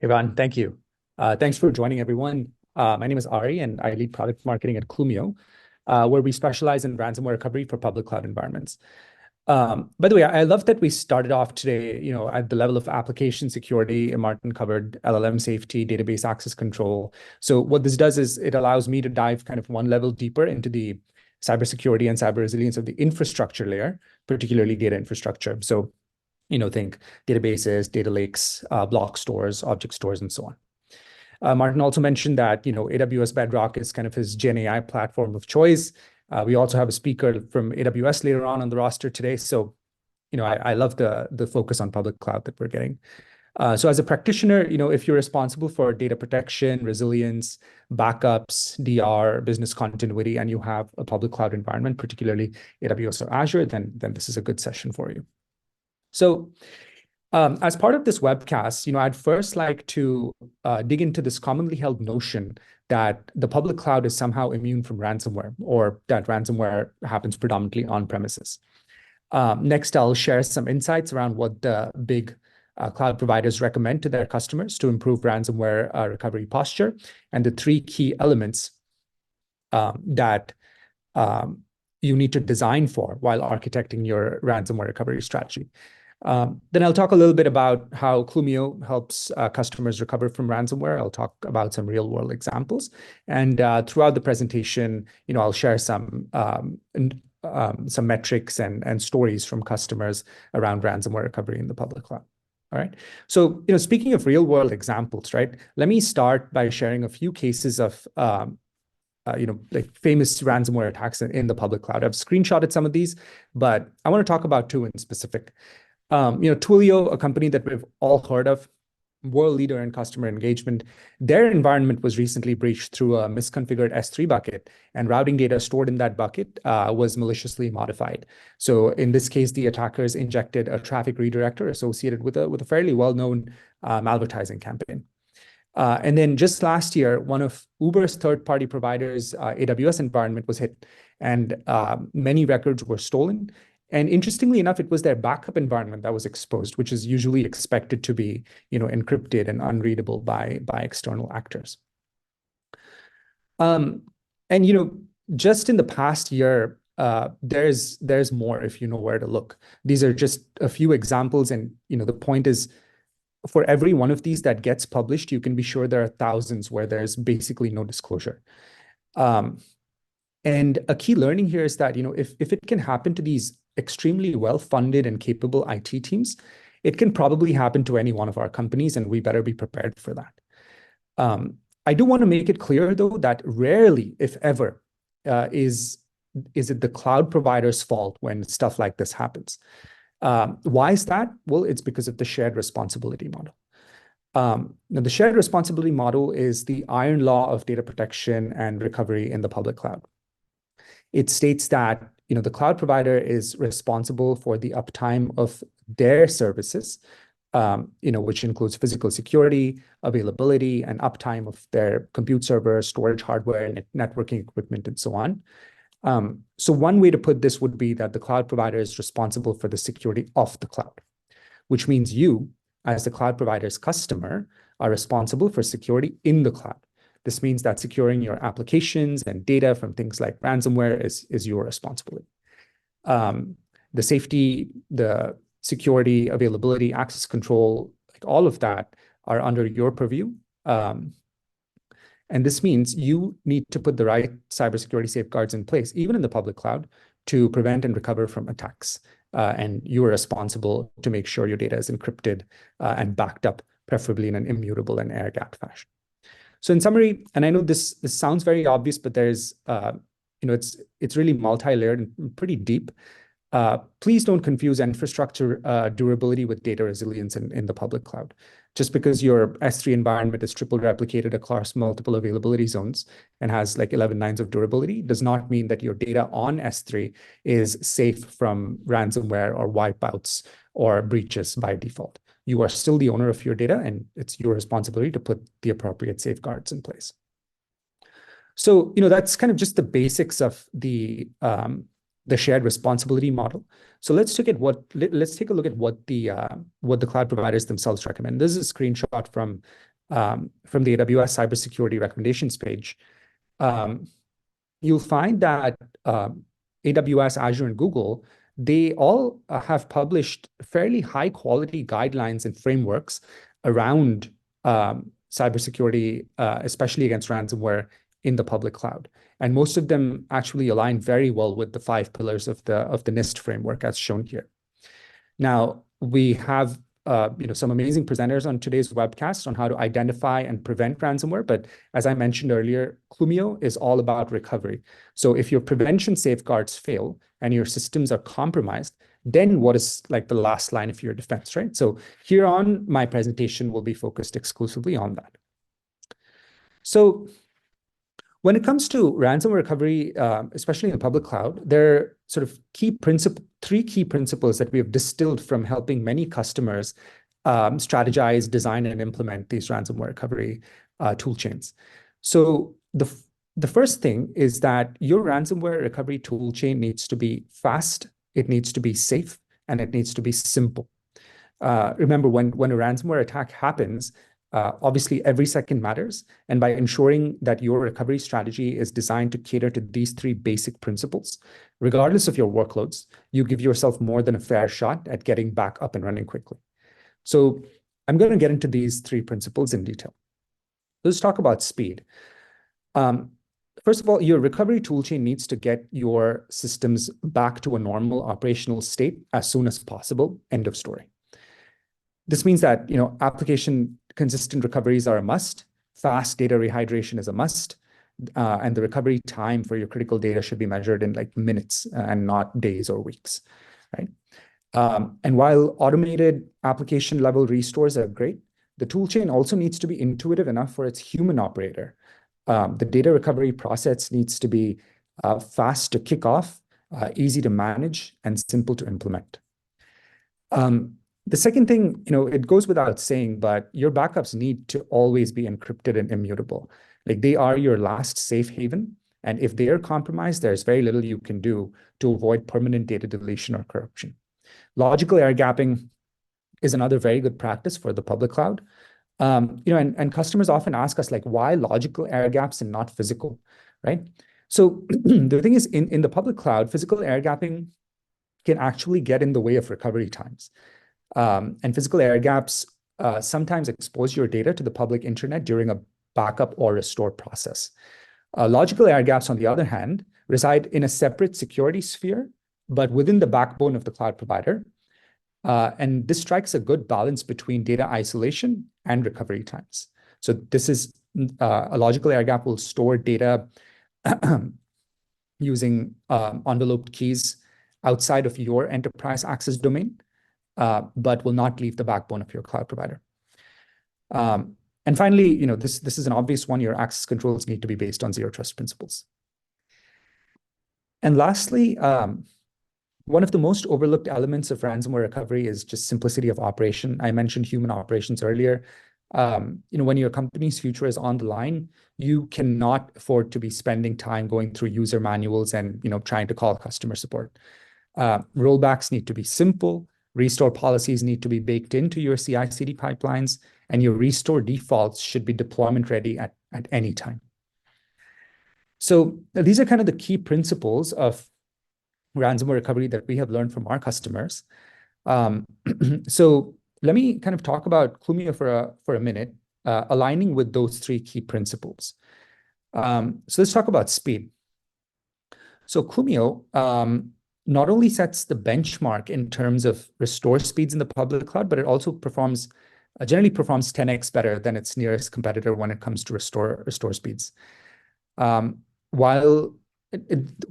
Ivan, thank you. Thanks for joining, everyone. My name is Ari, and I lead product marketing at Clumio, where we specialize in ransomware recovery for public cloud environments. By the way, I love that we started off today, at the level of application security, and Martin covered LLM safety, database access control. So what this does is it allows me to dive kind of one level deeper into the cybersecurity and cyber resilience of the infrastructure layer, particularly data infrastructure. So think databases, data lakes, block stores, object stores, and so on. Martin also mentioned that, AWS Bedrock is kind of his Gen AI platform of choice. We also have a speaker from AWS later on the roster today. So, I love the focus on public cloud that we're getting. So as a practitioner, if you're responsible for data protection, resilience, backups, DR, business continuity, and you have a public cloud environment, particularly AWS or Azure, then this is a good session for you. So as part of this webcast, I'd first like to dig into this commonly held notion that the public cloud is somehow immune from ransomware, or that ransomware happens predominantly on premises. Next, I'll share some insights around what the big cloud providers recommend to their customers to improve ransomware recovery posture, and the three key elements that you need to design for while architecting your ransomware recovery strategy. Then I'll talk a little bit about how Clumio helps customers recover from ransomware. I'll talk about some real-world examples. And throughout the presentation, I'll share some metrics and stories from customers around ransomware recovery in the public cloud. All right. So, speaking of real-world examples, right, let me start by sharing a few cases of like famous ransomware attacks in the public cloud. I've screenshotted some of these, but I want to talk about two in specific. Twilio, a company that we've all heard of, world leader in customer engagement, their environment was recently breached through a misconfigured S3 bucket, and routing data stored in that bucket was maliciously modified. So in this case, the attackers injected a traffic redirector associated with a fairly well-known malvertising campaign. And then just last year, one of Uber's third-party providers, AWS environment, was hit, and many records were stolen. And interestingly enough, it was their backup environment that was exposed, which is usually expected to be, encrypted and unreadable by external actors. And just in the past year, there's more if you know where to look. These are just a few examples, and the point is, for every one of these that gets published, you can be sure there are thousands where there's basically no disclosure. And a key learning here is that, if it can happen to these extremely well-funded and capable IT teams, it can probably happen to any one of our companies, and we better be prepared for that. I do want to make it clear, though, that rarely, if ever, is it the cloud provider's fault when stuff like this happens. Why is that? Well, it's because of the shared responsibility model. Now, the shared responsibility model is the iron law of data protection and recovery in the public cloud. It states that the cloud provider is responsible for the uptime of their services, which includes physical security, availability, and uptime of their compute server, storage hardware, networking equipment, and so on. So one way to put this would be that the cloud provider is responsible for the security of the cloud, which means you, as the cloud provider's customer, are responsible for security in the cloud. This means that securing your applications and data from things like ransomware is your responsibility. The safety, the security, availability, access control, like all of that are under your purview. And this means you need to put the right cybersecurity safeguards in place, even in the public cloud, to prevent and recover from attacks. And you are responsible to make sure your data is encrypted and backed up, preferably in an immutable and air-gapped fashion. So in summary, and I know this sounds very obvious, but there's, it's really multi-layered and pretty deep. Please don't confuse infrastructure durability with data resilience in the public cloud. Just because your S3 environment is triple replicated across multiple availability zones and has like 11 nines of durability does not mean that your data on S3 is safe from ransomware or wipeouts or breaches by default. You are still the owner of your data, and it's your responsibility to put the appropriate safeguards in place. So, that's kind of just the basics of the the shared responsibility model. So let's take a look at what the cloud providers themselves recommend. This is a screenshot from the AWS cybersecurity recommendations page. You'll find that AWS, Azure, and Google, they all have published fairly high quality guidelines and frameworks around cybersecurity, especially against ransomware in the public cloud. And most of them actually align very well with the 5 pillars of the NIST framework as shown here. Now, we have some amazing presenters on today's webcast on how to identify and prevent ransomware. But as I mentioned earlier, Clumio is all about recovery. So if your prevention safeguards fail and your systems are compromised, then what is like the last line of your defense, right? So here on my presentation will be focused exclusively on that. So when it comes to ransomware recovery, especially in the public cloud, there are sort of 3 key principles that we have distilled from helping many customers strategize, design, and implement these ransomware recovery tool chains. So the first thing is that your ransomware recovery tool chain needs to be fast, it needs to be safe, and it needs to be simple. Remember, when a ransomware attack happens, obviously, every second matters. And by ensuring that your recovery strategy is designed to cater to these 3 basic principles, regardless of your workloads, you give yourself more than a fair shot at getting back up and running quickly. So I'm going to get into these 3 principles in detail. Let's talk about speed. First of all, your recovery toolchain needs to get your systems back to a normal operational state as soon as possible. End of story. This means that application consistent recoveries are a must. Fast data rehydration is a must. And the recovery time for your critical data should be measured in like minutes and not days or weeks, right? And while automated application level restores are great, the toolchain also needs to be intuitive enough for its human operator. The data recovery process needs to be fast to kick off, easy to manage, and simple to implement. The second thing, it goes without saying, but your backups need to always be encrypted and immutable. Like they are your last safe haven. And if they are compromised, there's very little you can do to avoid permanent data deletion or corruption. Logical air gapping is another very good practice for the public cloud. And customers often ask us, like, why logical air gaps and not physical, right? So the thing is, in the public cloud, physical air gapping can actually get in the way of recovery times. And physical air gaps sometimes expose your data to the public internet during a backup or restore process. Logical air gaps, on the other hand, reside in a separate security sphere, but within the backbone of the cloud provider. And this strikes a good balance between data isolation and recovery times. So this is a logical air gap will store data using enveloped keys outside of your enterprise access domain, but will not leave the backbone of your cloud provider. And finally, this is an obvious one. Your access controls need to be based on zero trust principles. And lastly, one of the most overlooked elements of ransomware recovery is just simplicity of operation. I mentioned human operations earlier. When your company's future is on the line, you cannot afford to be spending time going through user manuals and trying to call customer support. Rollbacks need to be simple. Restore policies need to be baked into your CI/CD pipelines, and your restore defaults should be deployment ready at any time. So these are kind of the key principles of ransomware recovery that we have learned from our customers. So let me kind of talk about Clumio for a minute, aligning with those 3 key principles. So let's talk about speed. So Clumio not only sets the benchmark in terms of restore speeds in the public cloud, but it also generally performs 10x better than its nearest competitor when it comes to restore speeds. The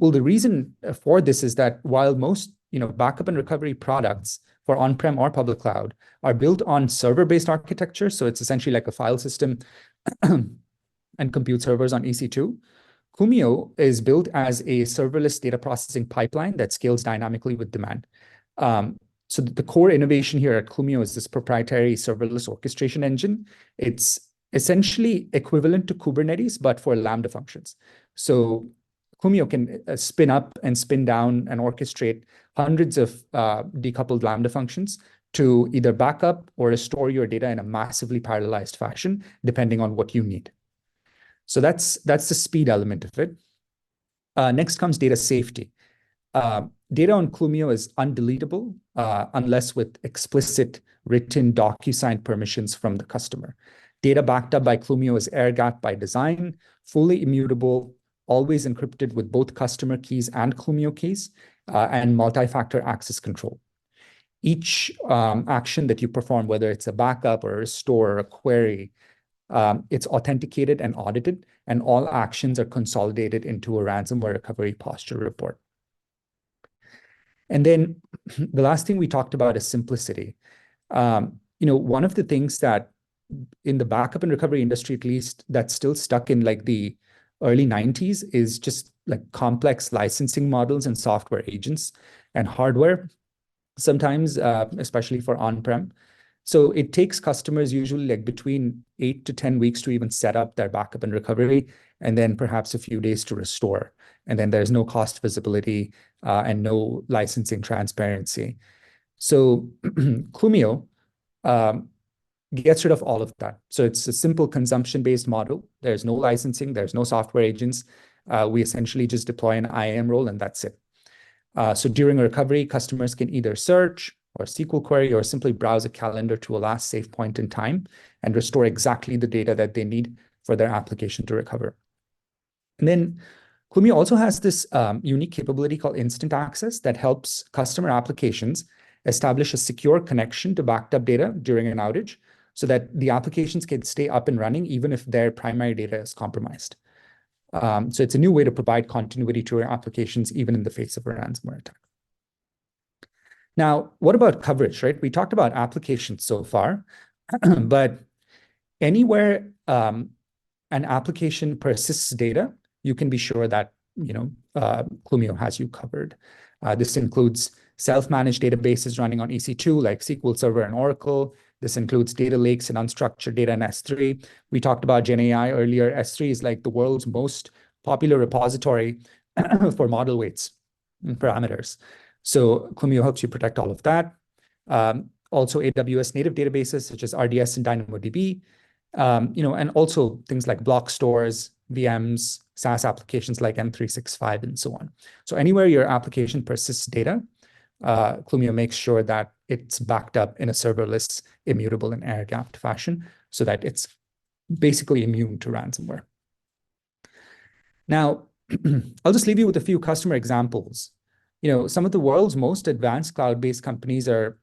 reason for this is that while most backup and recovery products for on-prem or public cloud are built on server-based architecture, so it's essentially like a file system and compute servers on EC2, Clumio is built as a serverless data processing pipeline that scales dynamically with demand. So the core innovation here at Clumio is this proprietary serverless orchestration engine. It's essentially equivalent to Kubernetes, but for Lambda functions. So Clumio can spin up and spin down and orchestrate hundreds of decoupled Lambda functions to either back up or restore your data in a massively parallelized fashion, depending on what you need. So that's the speed element of it. Next comes data safety. Data on Clumio is undeletable unless with explicit written DocuSign permissions from the customer. Data backed up by Clumio is air-gapped by design, fully immutable, always encrypted with both customer keys and Clumio keys, and multi-factor access control. Each action that you perform, whether it's a backup or a restore or a query, it's authenticated and audited, and all actions are consolidated into a ransomware recovery posture report. And then the last thing we talked about is simplicity. One of the things that in the backup and recovery industry, at least, that's still stuck in like the early 90s is just like complex licensing models and software agents and hardware, sometimes, especially for on-prem. So it takes customers usually like between 8 to 10 weeks to even set up their backup and recovery, and then perhaps a few days to restore. And then there's no cost visibility and no licensing transparency. So Clumio gets rid of all of that. So it's a simple consumption-based model. There's no licensing, there's no software agents. We essentially just deploy an IAM role and that's it. So during a recovery, customers can either search or SQL query or simply browse a calendar to a last safe point in time and restore exactly the data that they need for their application to recover. And then Clumio also has this unique capability called instant access that helps customer applications establish a secure connection to backed up data during an outage so that the applications can stay up and running even if their primary data is compromised. So it's a new way to provide continuity to your applications even in the face of a ransomware attack. Now, what about coverage, right? We talked about applications so far, but anywhere an application persists data, you can be sure that Clumio has you covered. This includes self-managed databases running on EC2 like SQL Server and Oracle. This includes data lakes and unstructured data in S3. We talked about GenAI earlier. S3 is like the world's most popular repository for model weights and parameters. So Clumio helps you protect all of that. Also AWS native databases such as RDS and DynamoDB, and also things like block stores, VMs, SaaS applications like M365, and so on. So anywhere your application persists data, Clumio makes sure that it's backed up in a serverless, immutable, and air-gapped fashion so that it's basically immune to ransomware. Now, I'll just leave you with a few customer examples. Some of the world's most advanced cloud-based companies are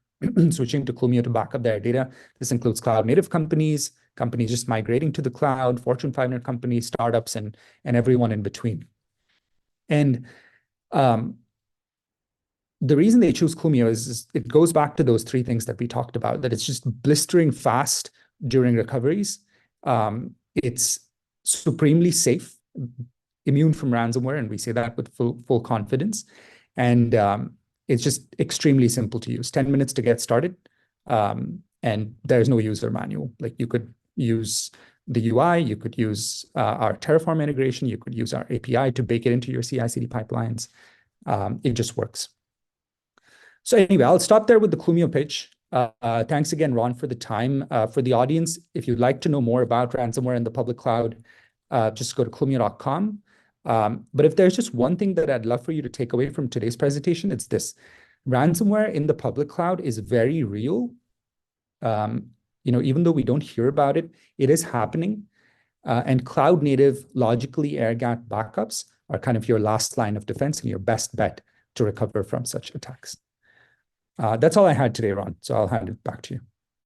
switching to Clumio to back up their data. This includes cloud-native companies, companies just migrating to the cloud, Fortune 500 companies, startups, and everyone in between. And the reason they choose Clumio is it goes back to those three things that we talked about, that it's just blistering fast during recoveries. It's supremely safe, immune from ransomware, and we say that with full confidence. And it's just extremely simple to use. 10 minutes to get started, and there's no user manual. Like you could use the UI, you could use our Terraform integration, you could use our API to bake it into your CI/CD pipelines. It just works. So anyway, I'll stop there with the Clumio pitch. Thanks again, Ron, for the time. For the audience, if you'd like to know more about ransomware in the public cloud, just go to clumio.com. But if there's just one thing that I'd love for you to take away from today's presentation, it's this. Ransomware in the public cloud is very real. Even though we don't hear about it, it is happening. And cloud native, logically air-gapped backups are kind of your last line of defense and your best bet to recover from such attacks. That's all I had today, Ron. So I'll hand it back to you.